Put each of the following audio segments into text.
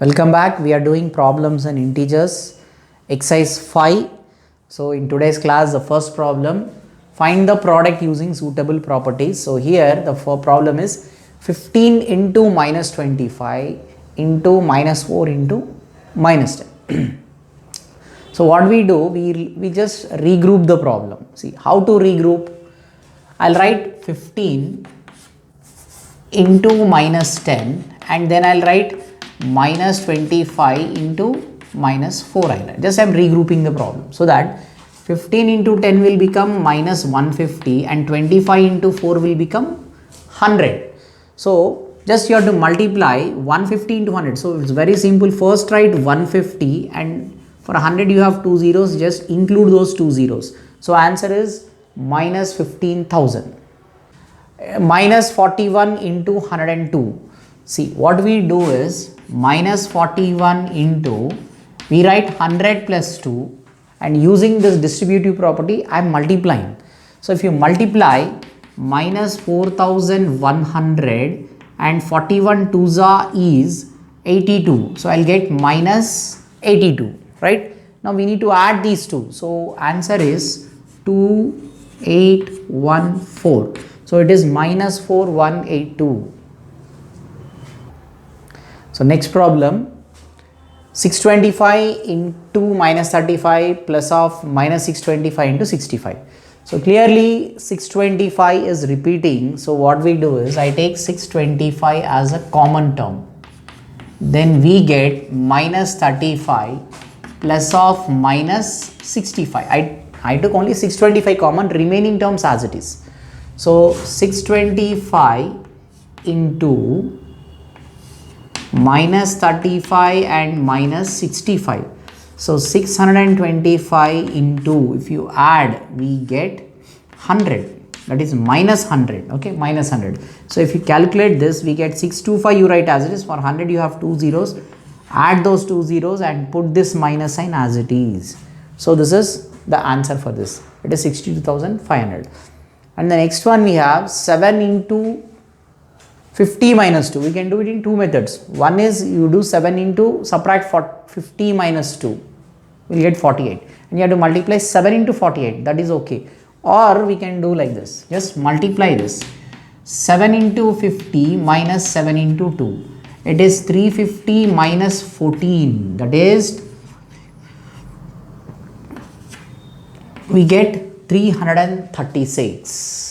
Welcome back. We are doing problems in integers, exercise 5. So in today's class, the first problem, find the product using suitable properties. So here the problem is 15 into minus 25 into minus 4 into minus 10. So what we do, we just regroup the problem. See how to regroup. I'll write 15 into minus 10 and then I'll write minus 25 into minus 4. Just I'm regrouping the problem so that 15 into 10 will become minus 150 and 25 into 4 will become 100. So just you have to multiply 150 into 100. So it's very simple. First write 150 and for 100 you have two zeros, just include those two zeros. So answer is minus 15,000. Minus 41 into 102. See what we do is minus 41 into, we write 100 plus 2 and using this distributive property I am multiplying. So if you multiply minus 4100 and 41 2za is 82. So I'll get minus 82, right? Now we need to add these two. So answer is 2814. So it is minus 4182. So next problem, 625 into minus 35 plus of minus 625 into 65. So clearly 625 is repeating. So what we do is I take 625 as a common term. Then we get minus 35 plus of minus 65. I took only 625 common, remaining terms as it is. So 625 into minus 35 and minus 65. So 625 into, if you add, we get 100. That is minus 100. Okay, minus 100. So if you calculate this, we get 625, you write as it is. For 100 you have two zeros. Add those two zeros and put this minus sign as it is. So this is the answer for this. It is 62,500. And the next one we have 7 into 50 minus 2. We can do it in two methods. One is you do 7 into subtract 50 minus 2. We'll get 48. And you have to multiply 7 into 48. That is okay. Or we can do like this. Just multiply this. 7 into 50 minus 7 into 2. It is 350 minus 14. That is, we get 336.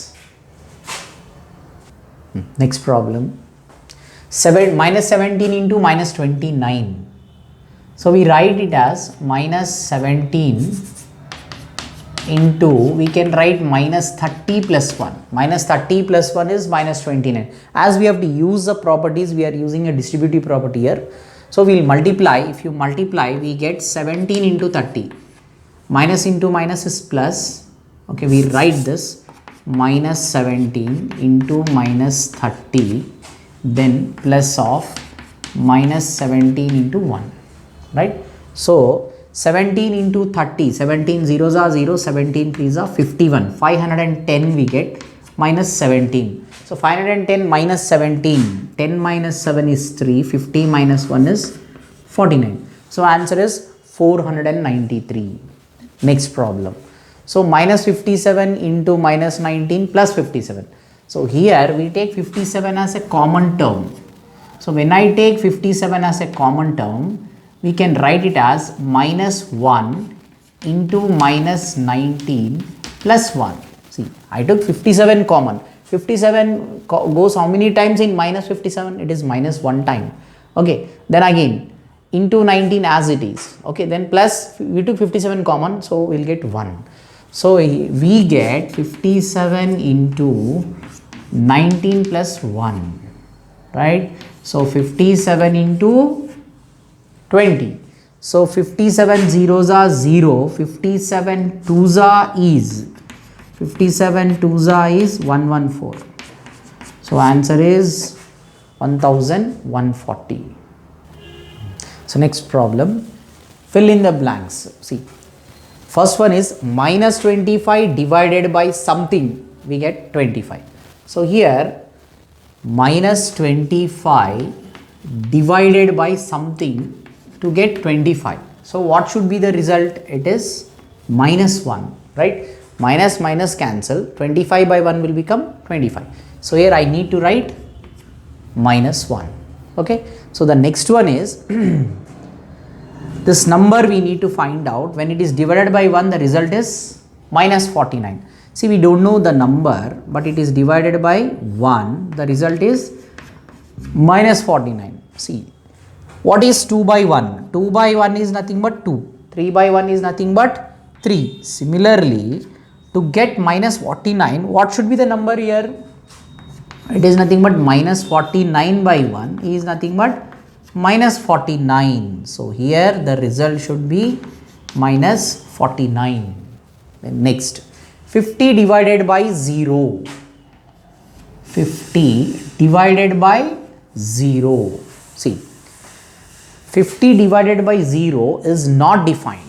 Next problem, minus 17 into minus 29. So we write it as minus 17 into, we can write minus 30 plus 1. Minus 30 plus 1 is minus 29. As we have to use the properties, we are using a distributive property here. So we will multiply. If you multiply, we get 17 into 30. Minus into minus is plus. Okay, we write this minus 17 into minus 30, then plus of minus 17 into 1, right? So 17 into 30, 17 zeros are 0, 17 3s are 51, 510 we get minus 17. So 510 minus 17, 10 minus 7 is 3, 50 minus 1 is 49. So answer is 493. Next problem. So minus 57 into minus 19 plus 57. So here we take 57 as a common term. So when I take 57 as a common term, we can write it as minus 1 into minus 19 plus 1. See, I took 57 common. 57 goes how many times in minus 57? It is minus 1 time. Okay, then again into 19 as it is. Okay, then plus, we took 57 common, so we'll get 1. So we get 57 into 19 plus 1, right? So 57 into 20. So 57 zeros are 0, 57 2za is 114. So answer is 1140. So next problem, fill in the blanks. See, first one is minus 25 divided by something, we get 25. So here minus 25 divided by something to get 25. So what should be the result? It is minus 1, right? Minus minus cancel, 25 by 1 will become 25. So here I need to write minus 1. Okay, so the next one is this number we need to find out. When it is divided by 1, the result is minus 49. See, we don't know the number, but it is divided by 1, the result is minus 49. See, what is 2 by 1? 2 by 1 is nothing but 2. 3 by 1 is nothing but 3. Similarly, to get minus 49, what should be the number here? It is nothing but minus 49 by 1 is nothing but minus 49. So here the result should be minus 49. Then next, 50 divided by 0. 50 divided by 0. See, 50 divided by 0 is not defined.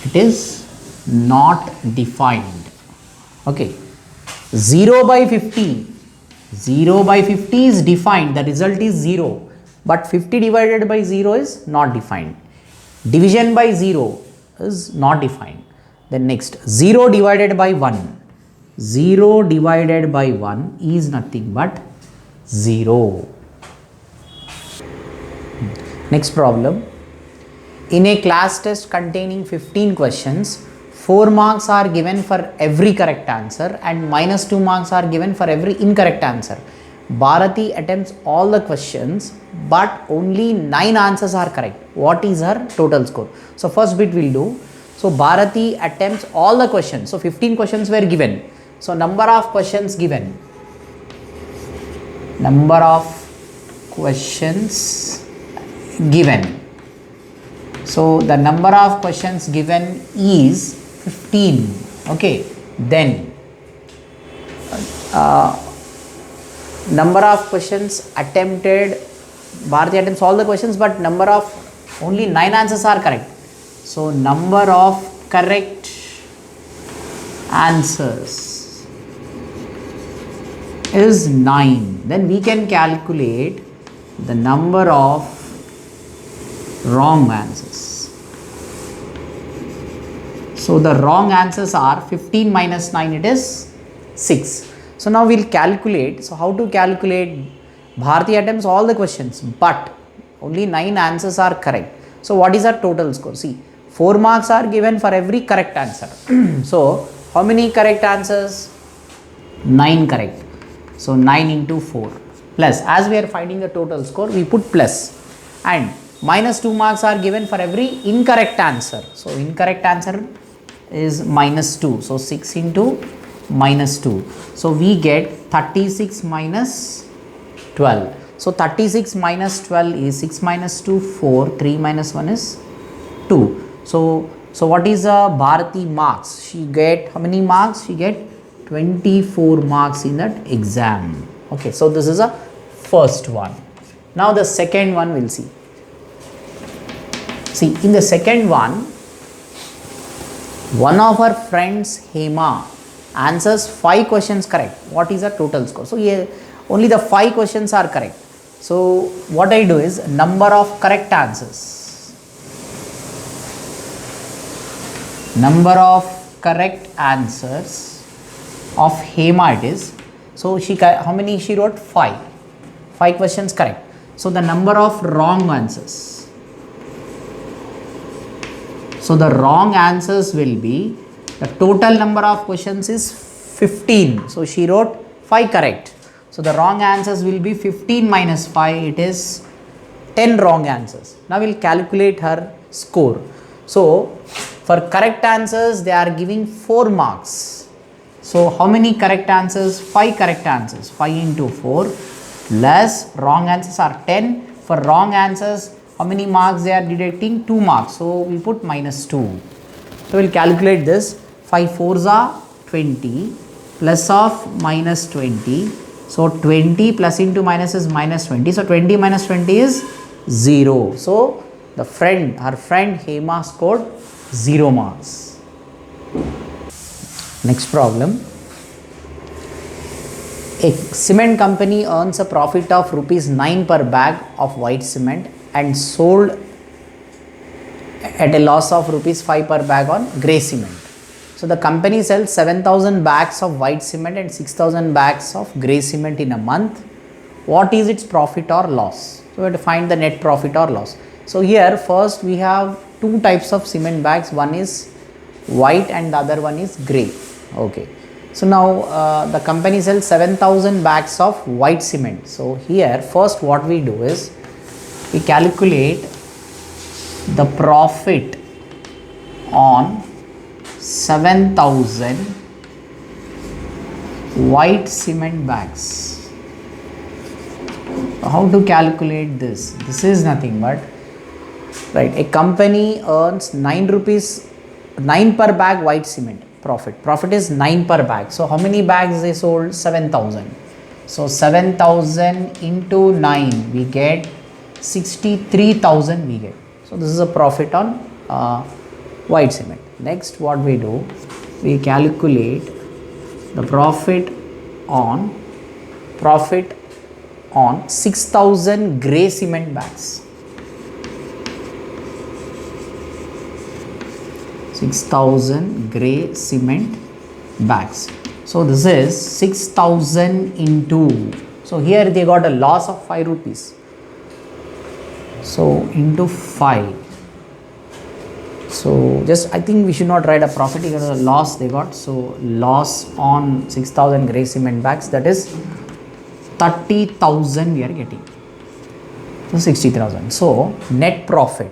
It is not defined. Okay. 0 by 50. 0 by 50 is defined. The result is 0. But 50 divided by 0 is not defined. Division by 0 is not defined. Then next, 0 divided by 1. 0 divided by 1 is nothing but 0. Next problem. In a class test containing 15 questions, 4 marks are given for every correct answer and minus 2 marks are given for every incorrect answer. Bharati attempts all the questions but only 9 answers are correct. What is her total score? So first bit we'll do. So Bharati attempts all the questions. So 15 questions were given. So number of questions given. Number of questions given. So the number of questions given is 15. Okay. Then number of questions attempted. Bharati attempts all the questions, but number of only 9 answers are correct. So number of correct answers is 9. Then we can calculate the number of wrong answers. So the wrong answers are 15 minus 9, it is 6. So now we'll calculate. So how to calculate? Bharati attempts all the questions, but only 9 answers are correct. So what is our total score? See, 4 marks are given for every correct answer. So how many correct answers? 9 correct. So 9 into 4 plus, as we are finding the total score, we put plus, and minus 2 marks are given for every incorrect answer. So incorrect answer is minus 2. So 6 into minus 2. So we get 36 minus 12. So 36 minus 12 is 6 minus 2, 4, 3 minus 1 is 2. So what is Bharati marks? She get how many marks? She get 24 marks in that exam. Okay, so this is a first one. Now the second one we'll see. See, in the second one of our friends, Hema, answers 5 questions correct. What is her total score? So here only the 5 questions are correct. So what I do is number of correct answers. Number of correct answers of Hema it is. So she, how many she wrote? 5. 5 questions correct. So the number of wrong answers. So the wrong answers will be, the total number of questions is 15. So she wrote 5 correct. So the wrong answers will be 15 minus 5. It is 10 wrong answers. Now we'll calculate her score. So for correct answers, they are giving 4 marks. So how many correct answers? 5 correct answers. 5 into 4 plus wrong answers are 10. For wrong answers, how many marks they are deducting? 2 marks. So we put minus 2. So we'll calculate this. 5 4s are 20 plus of minus 20. So 20 plus into minus is minus 20. So 20 minus 20 is 0. So the friend, her friend Hema scored 0 marks. Next problem. A cement company earns a profit of rupees 9 per bag of white cement and sold at a loss of rupees 5 per bag on grey cement. So the company sells 7,000 bags of white cement and 6,000 bags of grey cement in a month. What is its profit or loss? So we have to find the net profit or loss. So here first we have two types of cement bags. One is white and the other one is grey. Okay. So now the company sells 7,000 bags of white cement. So here first what we do is we calculate the profit on 7,000 white cement bags. How to calculate this? This is nothing but, right, a company earns 9 per bag white cement profit. Profit is 9 per bag. So how many bags they sold? 7,000. So 7,000 into 9 we get 63,000 we get. So this is a profit on white cement. Next what we do, we calculate the profit on 6,000 grey cement bags. 6,000 grey cement bags. So this is 6,000 into, so here they got a loss of 5 rupees. So into 5. So just I think we should not write a profit, because a loss they got. So loss on 6,000 grey cement bags, that is 30,000 we are getting. So 60,000. So net profit.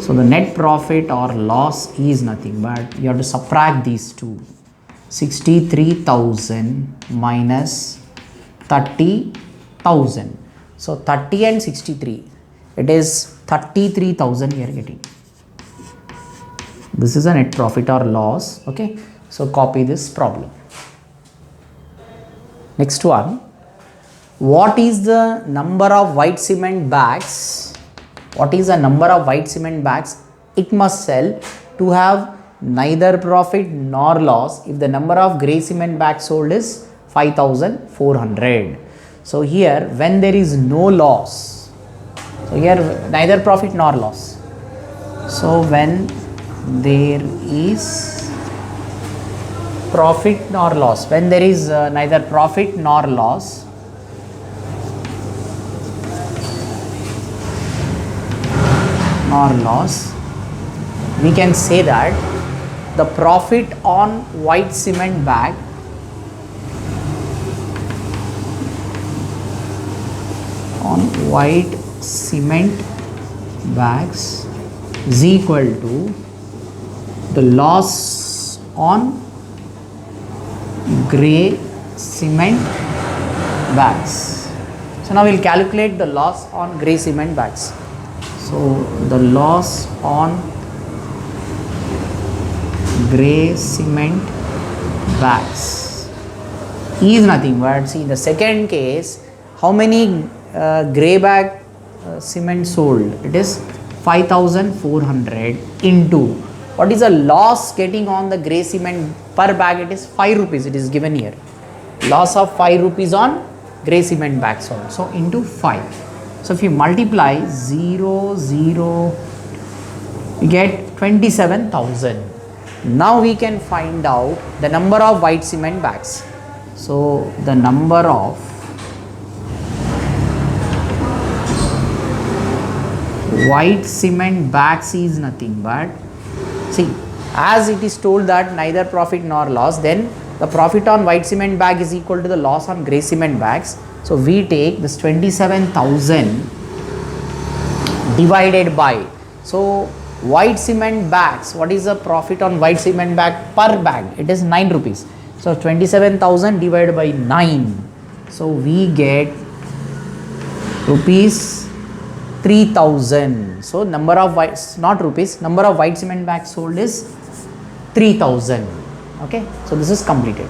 So the net profit or loss is nothing but you have to subtract these two. 63,000 minus 30,000. So 30 and 63. It is 33,000 we are getting. This is a net profit or loss. Okay. So copy this problem. Next one. What is the number of white cement bags? What is the number of white cement bags it must sell to have neither profit nor loss if the number of grey cement bags sold is 5,400. So here when there is no loss, so here neither profit nor loss. So when there is profit nor loss, when there is neither profit nor loss, we can say that the profit on white cement bag bags is equal to the loss on grey cement bags. So now we will calculate the loss on grey cement bags. So the loss on grey cement bags is nothing but, see, in the second case, how many grey bag cement sold? It is 5,400 into, what is the loss getting on the grey cement per bag? It is 5 rupees. It is given here. Loss of 5 rupees on grey cement bag sold. So into 5. So if you multiply 0, 0, you get 27,000. Now we can find out the number of white cement bags. So the number of white cement bags is nothing but, see, as it is told that neither profit nor loss, then the profit on white cement bag is equal to the loss on grey cement bags. So we take this 27,000 divided by, so white cement bags, what is the profit on white cement bag per bag? It is 9 rupees. So 27,000 divided by 9. So we get rupees 3,000. So number of white, not rupees, number of white cement bags sold is 3,000. Okay. So this is completed.